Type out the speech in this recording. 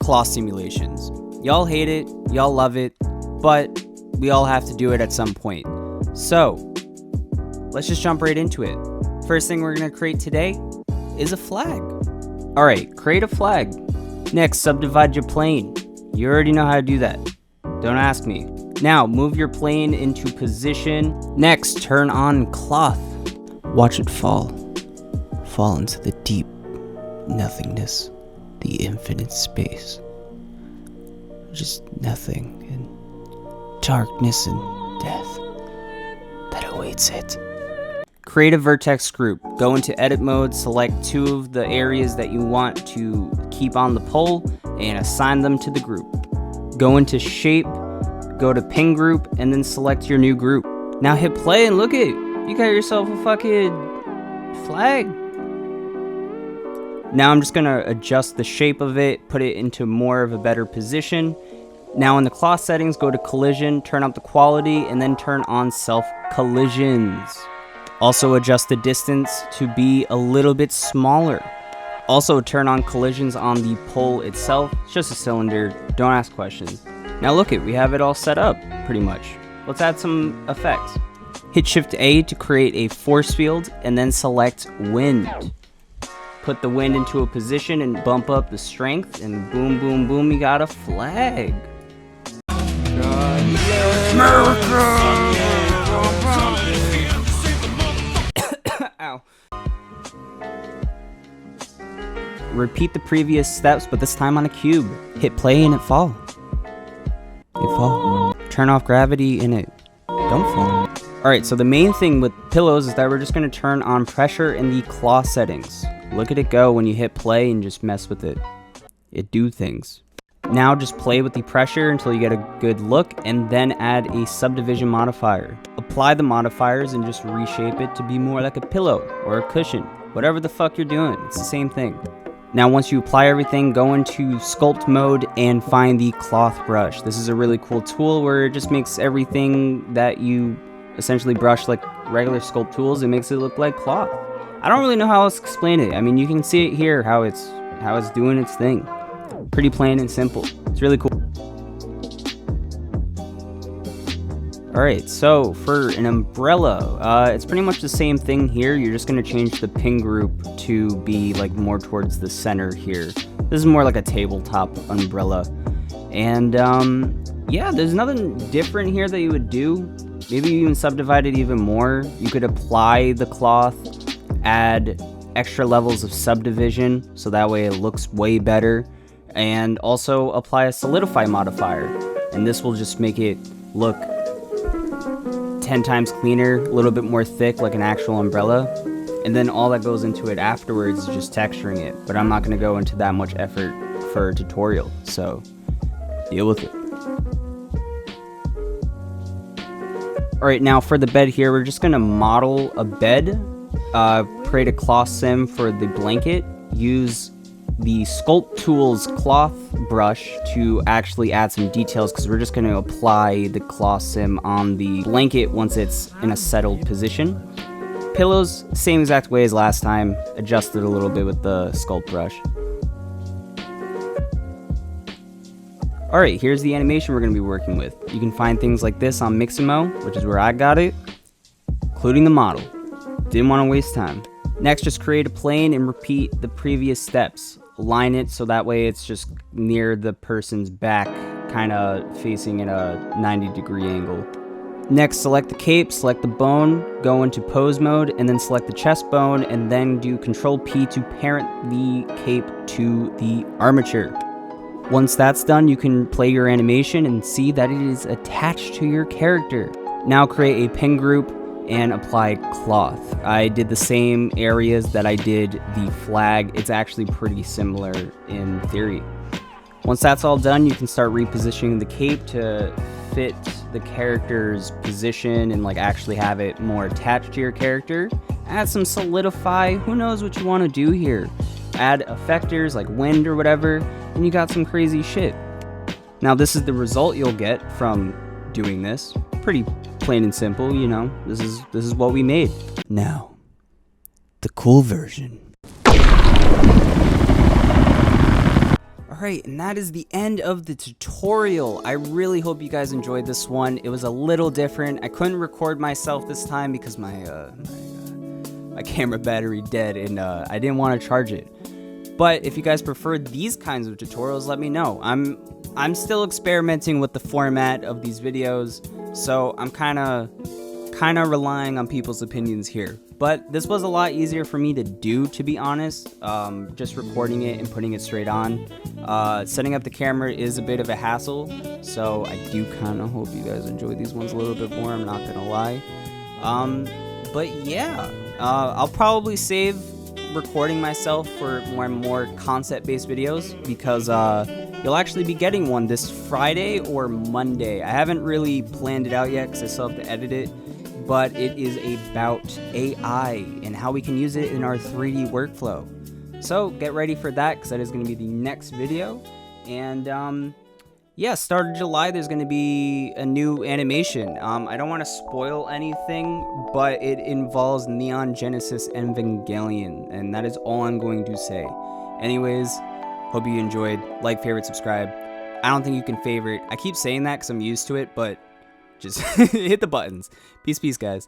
cloth simulations. Y'all hate it, y'all love it, but we all have to do it at some point. So, let's just jump right into it. First thing we're gonna create today is a flag. Alright, create a flag. Next, subdivide your plane. You already know how to do that. Don't ask me. Now, move your plane into position. Next, turn on cloth. Watch it fall. Fall into the deep nothingness. The infinite space. Just nothing and darkness and death that awaits it. Create a vertex group. Go into edit mode, select 2 of the areas that you want to keep on the pole and assign them to the group. Go into shape, go to pin group, and then select your new group. Now hit play and look at it. You got yourself a fucking flag. Now I'm just gonna adjust the shape of it, put it into more of a better position. Now in the cloth settings, go to collision, turn up the quality, and then turn on self collisions. Also adjust the distance to be a little bit smaller. Also turn on collisions on the pole itself. It's just a cylinder, don't ask questions. Now look it, we have it all set up, pretty much. Let's add some effects. Hit Shift A to create a force field, and then select wind. Put the wind into a position and bump up the strength, and boom, boom, boom, you got a flag. Ow. Repeat the previous steps, but this time on a cube. Hit play and it fall. It fall. Turn off gravity and it don't fall. Alright, so the main thing with pillows is that we're just going to turn on pressure in the cloth settings. Look at it go when you hit play and just mess with it. It do things. Now just play with the pressure until you get a good look, and then add a subdivision modifier. Apply the modifiers and just reshape it to be more like a pillow or a cushion. Whatever the fuck you're doing, it's the same thing. Now once you apply everything, go into sculpt mode and find the cloth brush. This is a really cool tool where it just makes everything that you essentially brush like regular sculpt tools, it makes it look like cloth. I don't really know how else to explain it. I mean, you can see it here, how it's doing its thing. Pretty plain and simple. It's really cool. Alright, so for an umbrella, it's pretty much the same thing here. You're just going to change the pin group to be like more towards the center here. This is more like a tabletop umbrella. And yeah, there's nothing different here that you would do. Maybe you even subdivide it even more. You could apply the cloth, add extra levels of subdivision so that way it looks way better, and also apply a solidify modifier, and this will just make it look 10 times cleaner, a little bit more thick like an actual umbrella, and then all that goes into it afterwards is just texturing it. But I'm not going to go into that much effort for a tutorial, so deal with it. Alright, now for the bed here, we're just going to model a bed, create a cloth sim for the blanket, use the Sculpt Tools cloth brush to actually add some details, because we're just going to apply the cloth sim on the blanket once it's in a settled position. Pillows, same exact way as last time, adjusted a little bit with the sculpt brush. Alright, here's the animation we're going to be working with. You can find things like this on Mixamo, which is where I got it, including the model. Didn't want to waste time. Next, just create a plane and repeat the previous steps. Align it so that way it's just near the person's back, kind of facing in a 90-degree angle. Next, select the cape, select the bone, go into pose mode, and then select the chest bone, and then do Control P to parent the cape to the armature. Once that's done, you can play your animation and see that it is attached to your character. Now create a pin group and apply cloth. I did the same areas that I did the flag. It's actually pretty similar in theory. Once that's all done, you can start repositioning the cape to fit the character's position and like actually have it more attached to your character. Add some solidify, who knows what you want to do here. Add effectors like wind or whatever, and you got some crazy shit. Now this is the result you'll get from doing this. Pretty plain and simple, you know. This is what we made. Now, the cool version. Alright, and that is the end of the tutorial. I really hope you guys enjoyed this one. It was a little different. I couldn't record myself this time because my camera battery dead, and I didn't want to charge it. But if you guys prefer these kinds of tutorials, let me know. I'm still experimenting with the format of these videos, so I'm kind of relying on people's opinions here. But this was a lot easier for me to do, to be honest. Just recording it and putting it straight on. Setting up the camera is a bit of a hassle, so I do kind of hope you guys enjoy these ones a little bit more, I'm not gonna lie. But yeah, I'll probably save recording myself for more concept-based videos, because you'll actually be getting one this Friday or Monday. I haven't really planned it out yet because I still have to edit it, but it is about AI and how we can use it in our 3D workflow. So get ready for that, because that is going to be the next video. And yeah, start of July, there's going to be a new animation. I don't want to spoil anything, but it involves Neon Genesis Evangelion, and that is all I'm going to say. Anyways, hope you enjoyed. Like, favorite, subscribe. I don't think you can favorite. I keep saying that because I'm used to it, but just hit the buttons. Peace, guys.